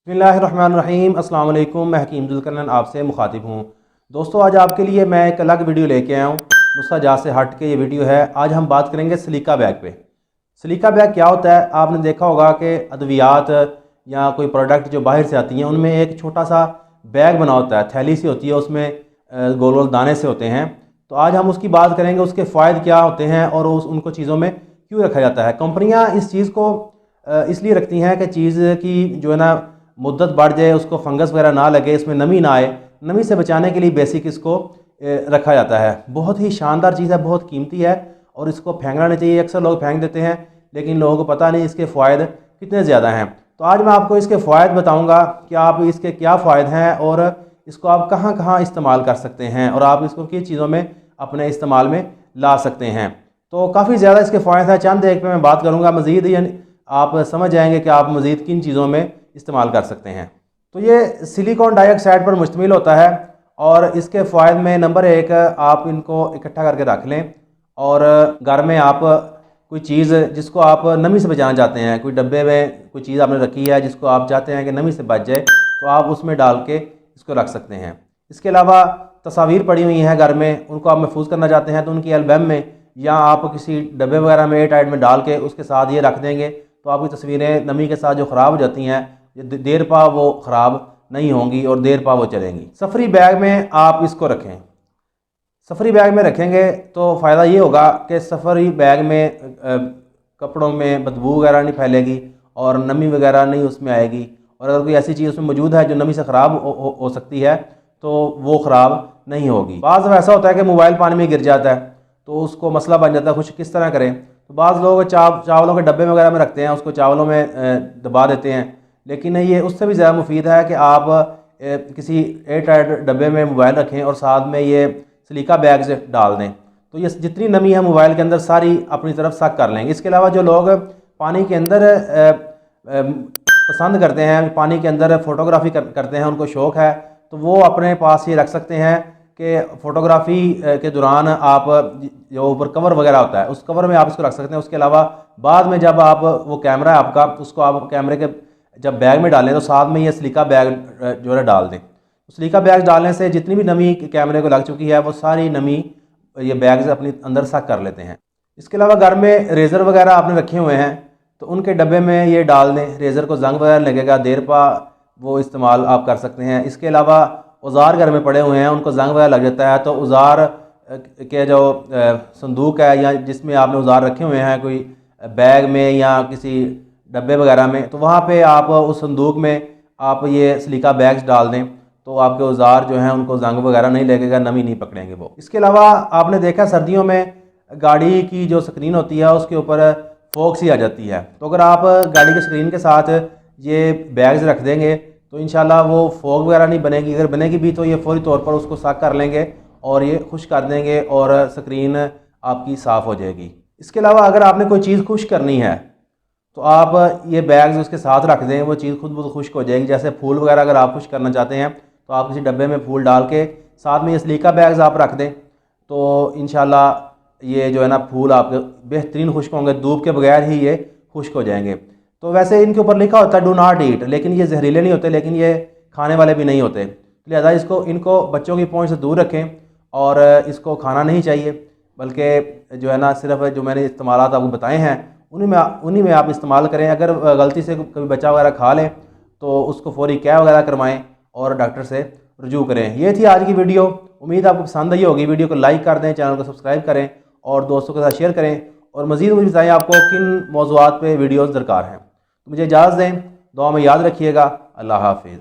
बिस्मिल्लाहिर्रहमानिर्रहीम। अस्सलाम वालेकुम। मैं हकीम जुल्करनैन आपसे मुखातिब हूँ। दोस्तों, आज आपके लिए मैं एक अलग वीडियो लेके आया हूँ। नुस्खा जात से हट के ये वीडियो है। आज हम बात करेंगे सलीका बैग पे। सलीका बैग क्या होता है? आपने देखा होगा कि अद्वियात या कोई प्रोडक्ट जो बाहर से आती हैं उनमें एक छोटा सा बैग बना होता है, थैली सी होती है, उसमें गोल गोल दाने से होते हैं। तो आज हम उसकी बात करेंगे, उसके फ़ायदे क्या होते हैं और उनको चीज़ों में क्यों रखा जाता है। कंपनियाँ इस चीज़ को इसलिए रखती हैं कि चीज़ की जो है ना मुद्दत बढ़ जाए, उसको फंगस वगैरह ना लगे, इसमें नमी ना आए। नमी से बचाने के लिए बेसिक इसको रखा जाता है। बहुत ही शानदार चीज़ है, बहुत कीमती है और इसको फेंकना नहीं चाहिए। अक्सर लोग फेंक देते हैं लेकिन लोगों को पता नहीं इसके फ़ायदे कितने ज़्यादा हैं। तो आज मैं आपको इसके फ़ायदे बताऊँगा कि आप इसके क्या फ़ायदे हैं और इसको आप कहाँ कहाँ इस्तेमाल कर सकते हैं और आप इसको किन चीज़ों में अपने इस्तेमाल में ला सकते हैं। तो काफ़ी ज़्यादा इसके फ़ायदे हैं, चंद एक पे मैं बात करूँगा। मज़ीद यानी आप समझ जाएंगे कि आप मज़ीद किन चीज़ों में इस्तेमाल कर सकते हैं। तो ये सिलिकॉन डाइऑक्साइड पर मुश्तमिल होता है और इसके फ़ायदे में नंबर एक, आप इनको इकट्ठा करके रख लें और घर में आप कोई चीज़ जिसको आप नमी से बचाना चाहते हैं, कोई डब्बे में कोई चीज़ आपने रखी है जिसको आप चाहते हैं कि नमी से बच जाए, तो आप उसमें डाल के इसको रख सकते हैं। इसके अलावा तस्वीर पड़ी हुई हैं घर में, उनको आप महफूज करना चाहते हैं तो उनकी एल्बम में या आप किसी डब्बे वगैरह में एयर टाइट में डाल के उसके साथ ये रख देंगे तो आपकी तस्वीरें नमी के साथ जो ख़राब हो जाती हैं देर पा वो ख़राब नहीं होंगी और देर पा वो चलेंगी। सफरी बैग में आप इसको रखें। सफरी बैग में रखेंगे तो फ़ायदा ये होगा कि सफरी बैग में कपड़ों में बदबू वगैरह नहीं फैलेगी और नमी वगैरह नहीं उसमें आएगी। और अगर कोई ऐसी चीज़ उसमें मौजूद है जो नमी से ख़राब हो सकती है तो वो ख़राब नहीं होगी। बाज़ ऐसा होता है कि मोबाइल पानी में गिर जाता है तो उसको मसला बन जाता है, कुछ किस तरह करें। तो बाज़ लोग चावलों के डब्बे वगैरह में रखते हैं, उसको चावलों में दबा देते हैं, लेकिन ये उससे भी ज़्यादा मुफीद है कि आप किसी एयर टाइट डब्बे में मोबाइल रखें और साथ में ये सलीका बैग से डाल दें तो ये जितनी नमी है मोबाइल के अंदर सारी अपनी तरफ सक कर लेंगे। इसके अलावा जो लोग पानी के अंदर पसंद करते हैं, पानी के अंदर फ़ोटोग्राफी करते हैं, उनको शौक़ है, तो वो अपने पास ये रख सकते हैं कि फ़ोटोग्राफ़ी के दौरान आप जो ऊपर कवर वगैरह होता है उस कवर में आप इसको रख सकते हैं। उसके अलावा बाद में जब आप वो कैमरा है आपका, उसको आप कैमरे के जब बैग में डालें तो साथ में ये सलीका बैग जो है डाल दें। सलीका बैग डालने से जितनी भी नमी कैमरे को लग चुकी है वो सारी नमी ये बैग से अपनी अंदर सक कर लेते हैं। इसके अलावा घर में रेज़र वगैरह आपने रखे हुए हैं तो उनके डब्बे में ये डाल दें। रेज़र को जंग वगैरह लगेगा, देर पा वो इस्तेमाल आप कर सकते हैं। इसके अलावा औज़ार घर में पड़े हुए हैं, उनको जंग वगैरह लग जाता है तो औज़ार के जो संदूक है या जिसमें आपने औज़ार रखे हुए हैं कोई बैग में या किसी डब्बे वगैरह में, तो वहाँ पे आप उस संदूक में आप ये सलीका बैग्स डाल दें तो आपके औज़ार जो हैं उनको जंग वगैरह नहीं लगेगा, नमी नहीं पकड़ेंगे वो। इसके अलावा आपने देखा सर्दियों में गाड़ी की जो स्क्रीन होती है उसके ऊपर फॉग सी आ जाती है, तो अगर आप गाड़ी की स्क्रीन के साथ ये बैग्स रख देंगे तो इंशाल्लाह वो फॉग वगैरह नहीं बनेगी। अगर बनेगी भी तो ये फौरी तौर पर उसको साफ कर लेंगे और ये खुश कर देंगे और स्क्रीन आपकी साफ़ हो जाएगी। इसके अलावा अगर आपने कोई चीज़ खुश करनी है तो आप ये बैग्स उसके साथ रख दें, वो चीज़ खुद ब खुद खुश्क हो जाएगी। जैसे फूल वगैरह अगर आप खुश करना चाहते हैं तो आप किसी डब्बे में फूल डाल के साथ में ये सलीका बैग्स आप रख दें तो इंशाल्लाह ये जो है ना फूल आपके बेहतरीन खुश्क होंगे, धूप के बगैर ही ये खुश्क हो जाएंगे। तो वैसे इनके ऊपर लिखा होता है डू नॉट ईट, लेकिन ये जहरीले नहीं होते, लेकिन ये खाने वाले भी नहीं होते, लिहाजा इनको बच्चों की पहुँच से दूर रखें और इसको खाना नहीं चाहिए, बल्कि जो है ना सिर्फ जो मैंने इस्तेमालात आपको बताए हैं उन्हीं में आप इस्तेमाल करें। अगर गलती से कभी बच्चा वगैरह खा लें तो उसको फौरी क्या वगैरह करवाएं और डॉक्टर से रुजू करें। ये थी आज की वीडियो, उम्मीद आपको पसंद आई होगी। वीडियो को लाइक कर दें, चैनल को सब्सक्राइब करें और दोस्तों के साथ शेयर करें और मज़ीद मुझे बताएं आपको किन मौज़ूआत पे वीडियोज़ दरकार हैं। तो मुझे इजाज़त दें, दुआ में याद रखिएगा। अल्लाह हाफिज़।